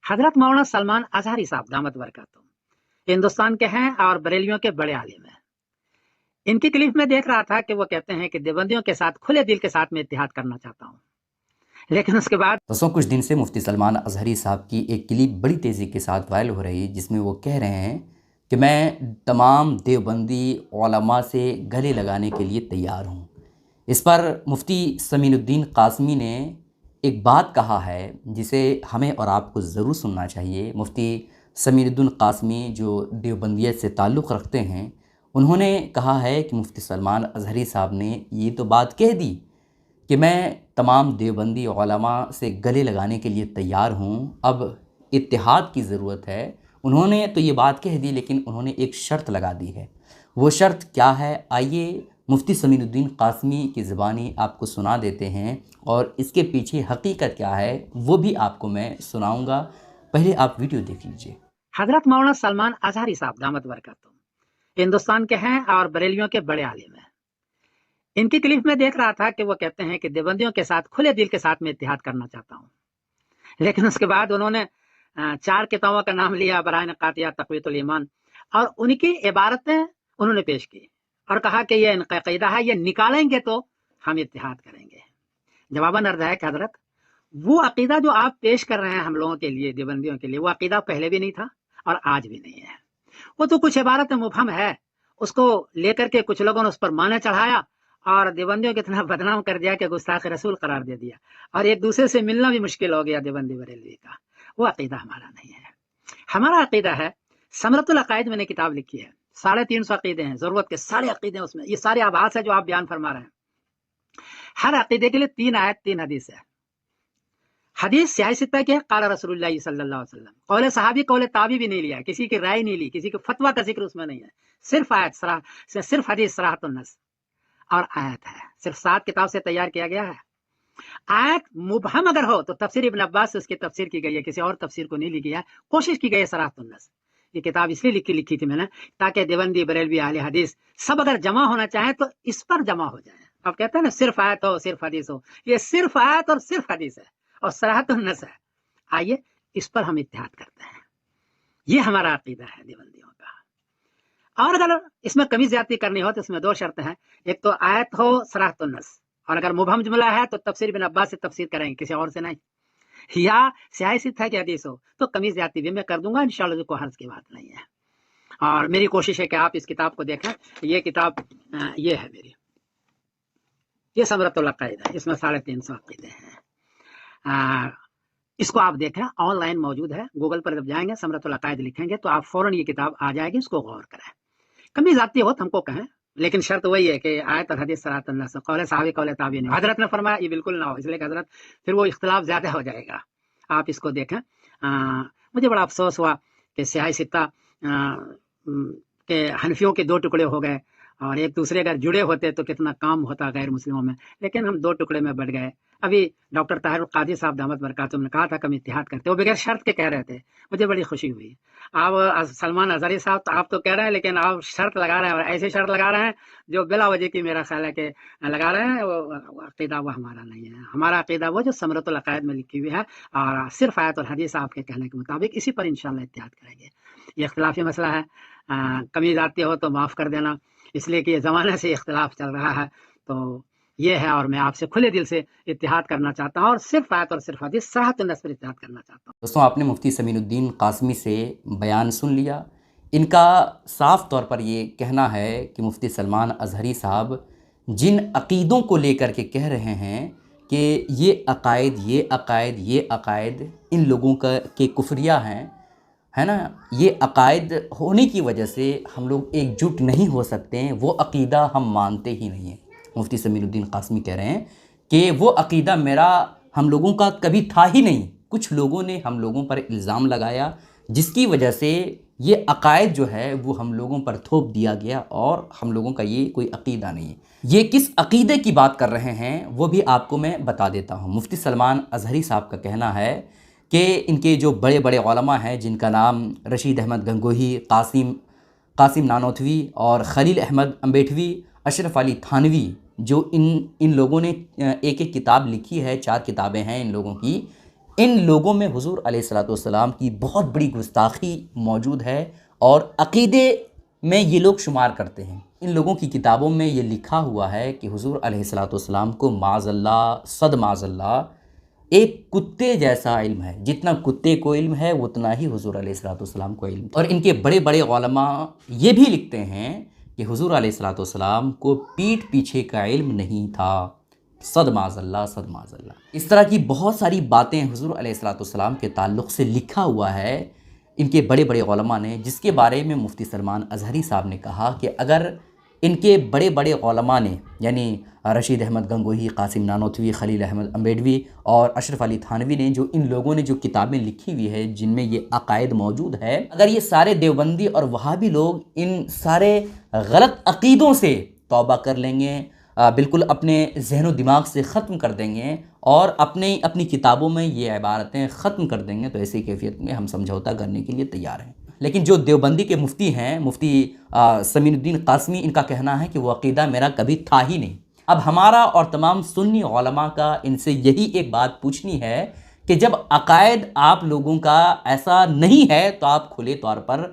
हजरत मौलाना सलमान अजहरी साहब दामत बरकातहू हिंदुस्तान के हैं और बरेलियों के बड़े आलिम हैं। इनकी क्लिप में देख रहा था कि वो कहते हैं कि देवबंदियों के साथ खुले दिल के साथ में इत्तेहाद करना चाहता हूँ, लेकिन उसके बाद दोस्तों कुछ दिन से मुफ्ती सलमान अजहरी साहब की एक क्लिप बड़ी तेज़ी के साथ वायरल हो रही है, जिसमें वो कह रहे हैं कि मैं तमाम देवबंदी उलमा से गले लगाने के लिए तैयार हूँ। इस पर मुफ्ती समीनुद्दीन कासमी ने एक बात कहा है जिसे हमें और आपको ज़रूर सुनना चाहिए। मुफ्ती समीनुद्दीन कासमी जो देवबंदियत से ताल्लुक़ रखते हैं, उन्होंने कहा है कि मुफ्ती सलमान अजहरी साहब ने ये तो बात कह दी कि मैं तमाम देवबंदी उलमा से गले लगाने के लिए तैयार हूँ, अब इत्तेहाद की ज़रूरत है। उन्होंने तो ये बात कह दी, लेकिन उन्होंने एक शर्त लगा दी है। वो शर्त क्या है, आइए मुफ्ती समीनुद्दीन कासमी की ज़बानी आपको सुना देते हैं और इसके पीछे हकीकत क्या है वो भी आपको मैं सुनाऊंगा। पहले आप वीडियो देख लीजिए। हजरत मौलाना सलमान अजहरी साहब दामत बरकातहू हिंदुस्तान के हैं और बरेलियों के बड़े आलिम हैं। इनकी क्लिप में देख रहा था कि वो कहते हैं कि देवबंदियों के साथ खुले दिल के साथ में इत्तेहाद करना चाहता हूँ, लेकिन उसके बाद उन्होंने 4 किताबों का नाम लिया, बराइन कातिया, तक़वियतुल ईमान, और उनकी इबारतें उन्होंने पेश की और कहा कि ये इनका अक़ीदा है, ये निकालेंगे तो हम इत्तेहाद करेंगे। जवाबन अर्ज़ है कि हजरत, वो अक़ीदा जो आप पेश कर रहे हैं हम लोगों के लिए, देवबंदियों के लिए, वो अक़ीदा पहले भी नहीं था और आज भी नहीं है। वो तो कुछ इबारत मुबहम है, उसको लेकर के कुछ लोगों ने उस पर माने चढ़ाया और देवबंदियों की इतना बदनाम कर दिया कि गुस्ताख रसूल करार दे दिया, और एक दूसरे से मिलना भी मुश्किल हो गया देवबंदी बरेलवी का। वो अक़ीदा हमारा नहीं है। हमारा अक़ीदा है, समरतुल अक़ाइद मैंने किताब लिखी है, 350 अक़ीदे हैं, ज़रूरत के सारे अक़ीदे उसमें, ये सारे आभास है जो आप बयान फरमा रहे हैं। हर अक़ीदे के लिए 3 आयत 3 हदीस है। हदीस स्याही सित्ता की है, क़ाला रसूलुल्लाह सल्लल्लाहु अलैहि वसल्लम, कौले सहाबी कौले ताबी भी नहीं लिया, किसी की राय नहीं ली, किसी के फतवा का जिक्र उसमें नहीं है, सिर्फ आयत सिर्फ हदीस सराहतुन नस और आयत है। सिर्फ 7 किताब से तैयार किया गया है। आयत मुबहम अगर हो तो तफसीर इब्न अब्बास से उसकी तफसीर की गई है, किसी और तफसीर को नहीं लिखी है, कोशिश की गई है सराहतुन नस। ये किताब इसलिए लिखी थी मैंने ताकि देवबंदी बरेलवी अहले हदीस सब अगर जमा होना चाहे तो इस पर जमा हो जाए। अब कहते हैं ना सिर्फ आयत हो सिर्फ हदीस हो, ये सिर्फ आयत और सिर्फ हदीस है और सराहतुन नस है। आइए इस पर हम इत्तेहाद करते हैं, ये हमारा अक़ीदा है देवबंदियों का। और अगर इसमें कमी ज्यादती करनी हो तो इसमें 2 शर्त हैं, एक तो आयत हो सराहतुन नस, और अगर मुबहम जुमला है तो तफसीर इब्न अब्बास से तफसीर करेंगे, किसी और से नहीं, या स्याही सित्ता की हदीस हो तो कमी ज्यादती भी मैं कर दूंगा इंशाअल्लाह, कोई हर्ज की बात नहीं है। और मेरी कोशिश है कि आप इस किताब को देखें। ये किताब ये है मेरी, ये समरतुल अक़ाइद है, इसमें 350 अक़ीदे हैं। इसको आप देखें, ऑनलाइन मौजूद है, गूगल पर जब जाएंगे समरतुल अक़ाइद लिखेंगे तो आप फौरन ये किताब आ जाएगी, इसको गौर करें। कमी ज़्यादती हो तो हमको कहें, लेकिन शर्त वही है कि आयत और हदीस सराहतुन नस, कौले सहाबी कौले ताबी नहीं। हजरत ने फरमाया ये बिल्कुल ना हो, इसलिए कि हजरत फिर वो इख्तिलाफ ज़्यादा हो जाएगा। आप इसको देखें। मुझे बड़ा अफसोस हुआ कि स्याही सित्ता के हनफियों के 2 टुकड़े हो गए और एक दूसरे अगर जुड़े होते तो कितना काम होता गैर मुस्लिमों में, लेकिन हम 2 टुकड़े में बढ़ गए। अभी डॉक्टर ताहिरुल क़ादी साहब दामत बरकातहू ने कहा था कि हम इत्तेहाद करते, वो बगैर शर्त के कह रहे थे, मुझे बड़ी खुशी हुई। आप सलमान अजहरी साहब तो आप तो कह रहे हैं, लेकिन आप शर्त लगा रहे हैं और ऐसी शर्त लगा रहे हैं जो बिला वजह की मेरा ख्याल है कि लगा रहे हैं। वो अक़ीदा वो हमारा नहीं है। हमारा अक़ीदा वो जो समरतुल अक़ाइद में लिखी हुई है और सिर्फ आयत और हदीस आपके कहने के मुताबिक, इसी पर इंशाअल्लाह इत्तेहाद करेंगे। ये इख्तिलाफी मसला है, कमी ज़्यादती हो तो माफ़ कर देना, इसलिए कि ये ज़माने से इख्तिलाफ चल रहा है। तो ये है, और मैं आपसे खुले दिल से इत्तेहाद करना चाहता हूँ और सिर्फ आयत और सिर्फ हदीस सराहतुन नस पर इत्तेहाद करना चाहता हूँ। दोस्तों आपने मुफ्ती समीनुद्दीन कासमी से बयान सुन लिया। इनका साफ तौर पर ये कहना है कि मुफ्ती सलमान अजहरी साहब जिन अक़ीदों को लेकर के कह रहे हैं कि ये अक़ाइद इन लोगों के कुफरिया हैं, है ना, ये अक़ाइद होने की वजह से हम लोग एकजुट नहीं हो सकते हैं, वो अक़ीदा हम मानते ही नहीं हैं। मुफ्ती समीनुद्दीन कासमी कह रहे हैं कि वो अक़ीदा मेरा हम लोगों का कभी था ही नहीं, कुछ लोगों ने हम लोगों पर इल्ज़ाम लगाया जिसकी वजह से ये अक़ाइद जो है वो हम लोगों पर थोप दिया गया और हम लोगों का ये कोई अक़ीदा नहीं है। ये किस अक़ीदे की बात कर रहे हैं वो भी आपको मैं बता देता हूँ। मुफ्ती सलमान अजहरी साहब का कहना है कि इनके जो बड़े बड़े उलमा हैं जिनका नाम रशीद अहमद गंगोही, कासिम नानोतवी और खलील अहमद अम्बेठवी, अशरफ अली थानवी, जो इन लोगों ने एक किताब लिखी है, 4 किताबें हैं इन लोगों की, ان لوگوں میں حضور علیہ الصلوۃ والسلام کی بہت بڑی گستاخی موجود ہے اور عقیدے میں یہ لوگ شمار کرتے ہیں۔ ان لوگوں کی کتابوں میں یہ لکھا ہوا ہے کہ حضور علیہ الصلوۃ والسلام کو معاذ اللہ صد معاذ اللہ ایک کتے جیسا علم ہے، جتنا کتے کو علم ہے اتنا ہی حضور علیہ الصلوۃ والسلام کو علم۔ اور ان کے بڑے بڑے علماء یہ بھی لکھتے ہیں کہ حضور علیہ الصلوۃ والسلام کو پیٹھ پیچھے کا علم نہیں تھا، صد معاذ اللہ صد معاذ اللہ۔ اس طرح کی بہت ساری باتیں حضور علیہ الصلوۃ والسلام کے تعلق سے لکھا ہوا ہے ان کے بڑے بڑے علماء نے، جس کے بارے میں مفتی سلمان اظہری صاحب نے کہا کہ اگر ان کے بڑے بڑے علماء نے، یعنی رشید احمد گنگوہی، قاسم نانوتوی، خلیل احمد امبیڈوی اور اشرف علی تھانوی نے، جو ان لوگوں نے جو کتابیں لکھی ہوئی ہے جن میں یہ عقائد موجود ہے، اگر یہ سارے دیوبندی اور وہابی لوگ ان سارے غلط عقیدوں سے توبہ کر لیں گے، بالکل اپنے ذہن و دماغ سے ختم کر دیں گے اور اپنی کتابوں میں یہ عبارتیں ختم کر دیں گے، تو ایسی کیفیت میں ہم سمجھوتا کرنے کے لیے تیار ہیں۔ لیکن جو دیوبندی کے مفتی ہیں، مفتی سمین الدین قاسمی، ان کا کہنا ہے کہ وہ عقیدہ میرا کبھی تھا ہی نہیں۔ اب ہمارا اور تمام سنی علماء کا ان سے یہی ایک بات پوچھنی ہے کہ جب عقائد آپ لوگوں کا ایسا نہیں ہے تو آپ کھلے طور پر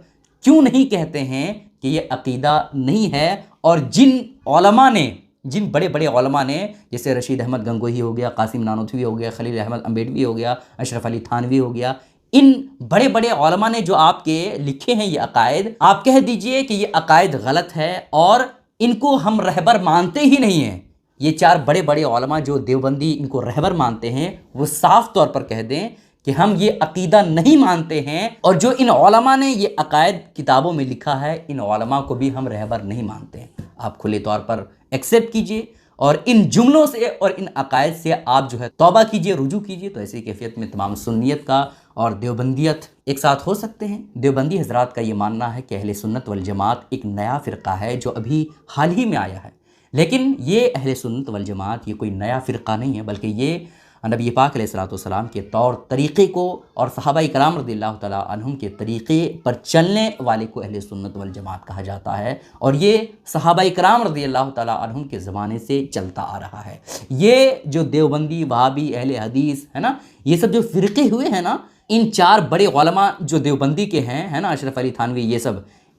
کیوں نہیں کہتے ہیں کہ یہ عقیدہ نہیں ہے؟ اور جن بڑے بڑے علماء نے، جیسے رشید احمد گنگوہی ہو گیا، قاسم نانوتوی ہو گیا، خلیل احمد امبیڈوی ہو گیا، اشرف علی تھانوی ہو گیا، ان بڑے بڑے علماء نے جو آپ کے لکھے ہیں یہ عقائد، آپ کہہ دیجئے کہ یہ عقائد غلط ہے اور ان کو ہم رہبر مانتے ہی نہیں ہیں۔ یہ چار بڑے بڑے علماء جو دیوبندی ان کو رہبر مانتے ہیں، وہ صاف طور پر کہہ دیں کہ ہم یہ عقیدہ نہیں مانتے ہیں، اور جو ان علماء نے یہ عقائد کتابوں میں لکھا ہے، ان علماء کو بھی ہم رہبر نہیں مانتے ہیں۔ آپ کھلے طور پر ایکسیپٹ کیجئے اور ان جملوں سے اور ان عقائد سے آپ جو ہے توبہ کیجئے، رجوع کیجئے، تو ایسی کیفیت میں تمام سنیت کا اور دیوبندیت ایک ساتھ ہو سکتے ہیں۔ دیوبندی حضرات کا یہ ماننا ہے کہ اہل سنت والجماعت ایک نیا فرقہ ہے جو ابھی حال ہی میں آیا ہے، لیکن یہ اہل سنت والجماعت یہ کوئی نیا فرقہ نہیں ہے، بلکہ یہ نبی پاک علیہ الصلوۃ والسلام کے طور طریقے کو اور صحابہ کرام رضی اللہ تعالیٰ عنہم کے طریقے پر چلنے والے کو اہل سنت والجماعت کہا جاتا ہے، اور یہ صحابہ کرام رضی اللہ تعالیٰ عنہم کے زمانے سے چلتا آ رہا ہے۔ یہ جو دیوبندی، وہابی، اہل حدیث ہے نا، یہ سب جو فرقے ہوئے ہیں نا، ان چار بڑے علماء جو دیوبندی کے ہیں ہے نا، اشرف علی تھانوی، یہ سب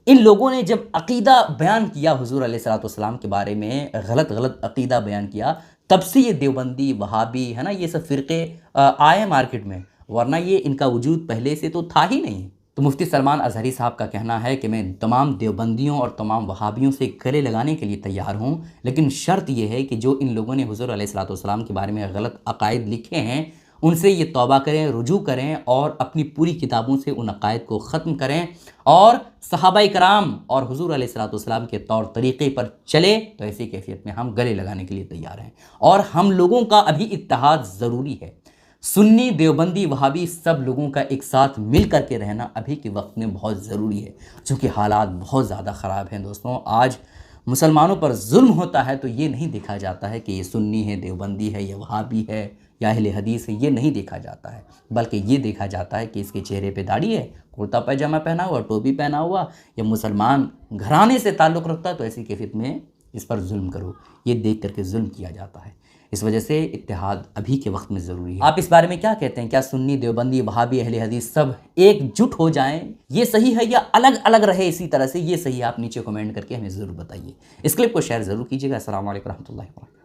ان لوگوں نے جب عقیدہ بیان کیا حضور علیہ الصلوۃ والسلام کے بارے میں، غلط عقیدہ بیان کیا، تب سے یہ دیوبندی، وہابی ہے نا، یہ سب فرقے آئے مارکیٹ میں، ورنہ یہ ان کا وجود پہلے سے تو تھا ہی نہیں۔ تو مفتی سلمان اظہری صاحب کا کہنا ہے کہ میں تمام دیوبندیوں اور تمام وہابیوں سے گلے لگانے کے لیے تیار ہوں، لیکن شرط یہ ہے کہ جو ان لوگوں نے حضور علیہ الصلوۃ والسلام کے بارے میں غلط عقائد لکھے ہیں، ان سے یہ توبہ کریں، رجوع کریں اور اپنی پوری کتابوں سے ان عقائد کو ختم کریں اور صحابہ کرام اور حضور علیہ الصلوۃ والسلام کے طور طریقے پر چلے، تو ایسی کیفیت میں ہم گلے لگانے کے لیے تیار ہیں۔ اور ہم لوگوں کا ابھی اتحاد ضروری ہے، سنی، دیوبندی، وہابی سب لوگوں کا ایک ساتھ مل کر کے رہنا ابھی کے وقت میں بہت ضروری ہے، چونکہ حالات بہت زیادہ خراب ہیں دوستوں۔ آج مسلمانوں پر ظلم ہوتا ہے تو یہ نہیں دیکھا جاتا ہے کہ یہ سنی ہے، دیوبندی ہے، یا وہابی ہے، یا اہل حدیث ہے، یہ نہیں دیکھا جاتا ہے، بلکہ یہ دیکھا جاتا ہے کہ اس کے چہرے پہ داڑھی ہے، کرتا پائجامہ پہنا ہوا، ٹوپی پہنا ہوا، یا مسلمان گھرانے سے تعلق رکھتا ہے، تو ایسی کیفیت میں اس پر ظلم کرو، یہ دیکھ کر کے ظلم کیا جاتا ہے۔ اس وجہ سے اتحاد ابھی کے وقت میں ضروری ہے۔ آپ اس بارے میں کیا کہتے ہیں؟ کیا سنی، دیوبندی، وہابی، اہل حدیث سب ایک جٹ ہو جائیں، یہ صحیح ہے، یا الگ الگ رہے اسی طرح سے، یہ صحیح ہے؟ آپ نیچے کمنٹ کر کے ہمیں ضرور بتائیے۔ اس کلپ کو شیئر ضرور کیجیے گا۔ السلام علیکم ورحمۃ اللہ وبرکاتہ۔